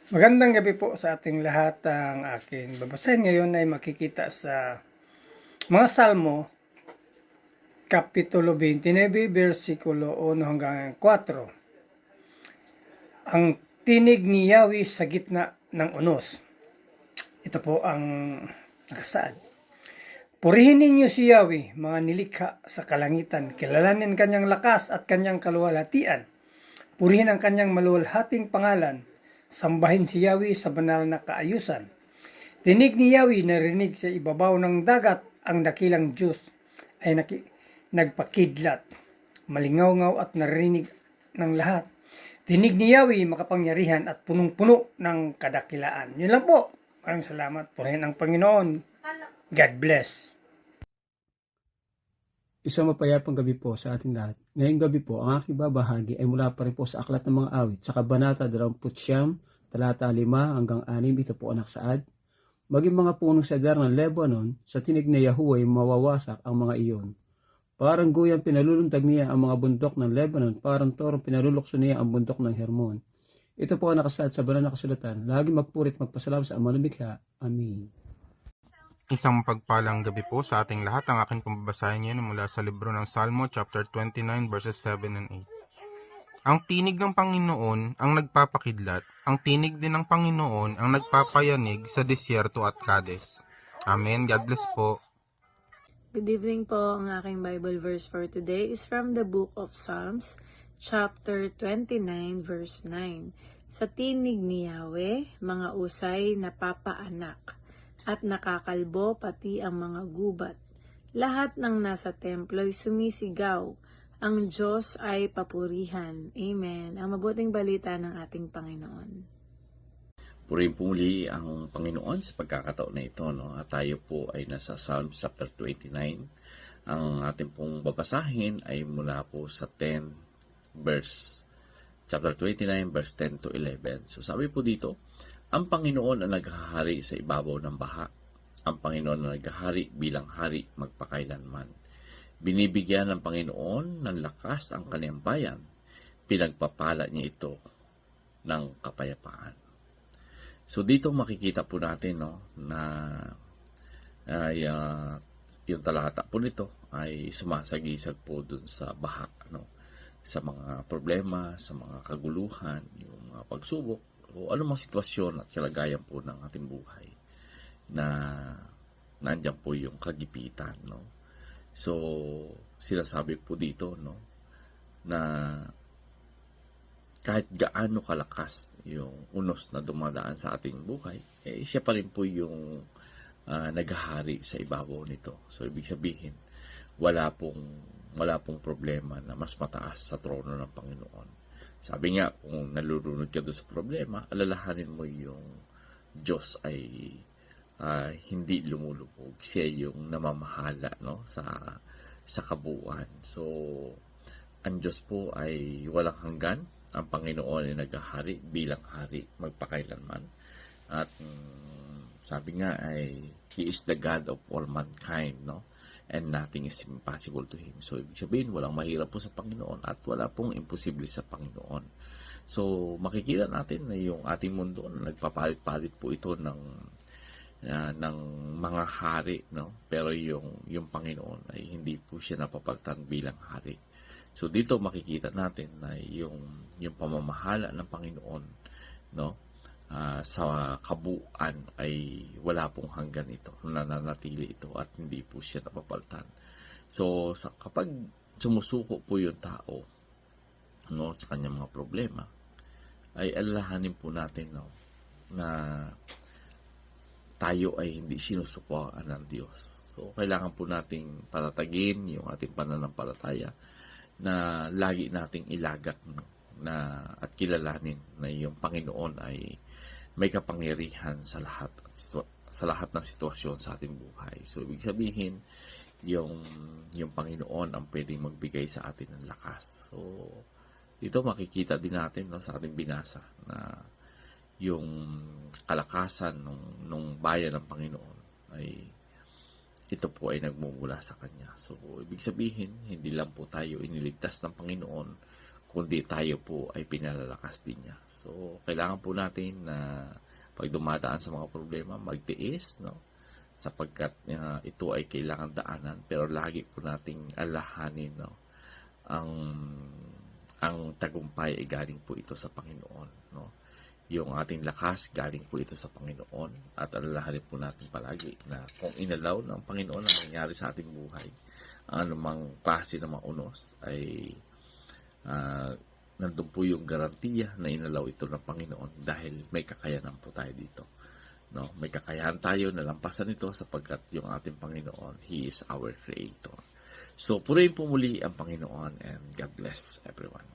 Magandang gabi po sa ating lahat. Ang aking babasahin ngayon ay makikita sa mga Salmo, Kapitulo 29, versikulo 1 hanggang 4. Ang tinig ni Yahweh sa gitna ng unos. Ito po ang nakasaad. Purihin ninyo si Yahweh, mga nilikha sa kalangitan. Kilalanin kanyang lakas at kanyang kaluwalhatian. Purihin ang kanyang maluwalhating pangalan. Sambahin si Yahweh sa banal na kaayusan. Tinig ni Yahweh narinig sa ibabaw ng dagat, ang dakilang Diyos ay nagpakidlat. Malingaw-ngaw at narinig ng lahat. Tinig ni Yahweh makapangyarihan at punong-puno ng kadakilaan. Yun lang po. Maraming salamat. Purihin ang Panginoon. God bless. Isang mapayapang gabi po sa ating lahat. Ngayong gabi po, ang aking babahagi ay mula pa rin po sa Aklat ng Mga Awit, sa Kabanata 29, talata 5 hanggang 6, ito po ang nakasaad. Maging mga punong sadar ng Lebanon, sa tinig na Yahuwah mawawasak ang mga iyon. Parang guyang pinaluluntag niya ang mga bundok ng Lebanon, parang torong pinalulukso niya ang bundok ng Hermon. Ito po ang nakasaad sa banal na kasulatan. Lagi magpurit magpasalamat sa Ama lumikha. Amen. Isang pagpalang gabi po sa ating lahat. Ang aking pambabasahin ngayon mula sa libro ng Salmo chapter 29 verses 7 and 8. Ang tinig ng Panginoon ang nagpapakidlat, ang tinig din ng Panginoon ang nagpapayanig sa disyerto at Kades. Amen. God bless po. Good evening po. Ang aking Bible verse for today is from the book of Psalms, chapter 29, verse 9. Sa tinig ni Yahweh, mga usay napapaanak, at nakakalbo pati ang mga gubat. Lahat ng nasa templo'y sumisigaw. Ang Diyos ay papurihan. Amen. Ang mabuting balita ng ating Panginoon. Purihin po muli ang Panginoon sa pagkakataon na ito. No? At tayo po ay nasa Psalms chapter 29. Ang ating pong babasahin ay mula po sa 10 verse. Chapter 29 verse 10 to 11. So sabi po dito, ang Panginoon ang naghahari sa ibabaw ng baha. Ang Panginoon ang naghahari bilang hari magpakailanman. Binibigyan ng Panginoon ng lakas ang kanyang bayan. Pinagpapala niya ito ng kapayapaan. So dito makikita po natin na yung talata po nito ay sumasagisag po dun sa baha, sa mga problema, sa mga kaguluhan, yung mga pagsubok, o anumang sitwasyon at kalagayan po ng ating buhay na nandiyan po yung kagipitan. So sinasabi po dito na kahit gaano kalakas yung unos na dumadaan sa ating buhay, siya pa rin po yung naghahari sa ibabaw nito. So ibig sabihin, wala pong problema na mas mataas sa trono ng Panginoon. Sabi nga, kung nalulunod ka doon sa problema, alalahanin mo yung Diyos ay hindi lumulubog. Siya yung namamahala sa kabuuan. So ang Diyos po ay walang hanggan. Ang Panginoon ay naghahari bilang hari magpakailanman. At sabi nga ay He is the God of all mankind, and nothing is impossible to Him. So ibig sabihin, walang mahirap po sa Panginoon at wala pong imposible sa Panginoon. So makikita natin na yung ating mundo na nagpapalit-palit po ito ng mga hari, pero yung Panginoon ay hindi po siya napapalitan bilang hari. So dito makikita natin na yung pamamahala ng Panginoon sa kabuuan ay wala pong hanggan ito, nananatili ito at hindi po siya napapalitan. So kapag sumusuko po yung tao sa kanyang mga problema, ay alalahanin po natin na tayo ay hindi sinusukuan ng Diyos. So kailangan po nating patatagin yung ating pananampalataya na lagi nating ilagak at kilalanin na yung Panginoon ay may kapangyarihan sa lahat ng sitwasyon sa ating buhay. So ibig sabihin, yung Panginoon ang pwedeng magbigay sa atin ng lakas. So dito makikita din natin sa ating binasa na yung kalakasan nung bayan ng Panginoon ay ito po ay nagmumula sa Kanya. So ibig sabihin, hindi lang po tayo iniligtas ng Panginoon, kundi tayo po ay pinalalakas din niya. So, kailangan po natin na pag dumadaan sa mga problema, magtiis, no? Sapagkat ito ay kailangan daanan, pero lagi po nating alahanin, no? Ang tagumpay ay galing po ito sa Panginoon, no? Yung ating lakas galing po ito sa Panginoon, at alalahanin po natin palagi na kung inalaw ng Panginoon ang nangyari sa ating buhay, ang anumang klase ng mga unos ay nandun po yung garantiya na inalaw ito ng Panginoon dahil may kakayanan po tayo dito. No? May kakayahan tayo na lampasan ito sapagkat yung ating Panginoon, He is our Creator. So, purihin po muli ang Panginoon, and God bless everyone.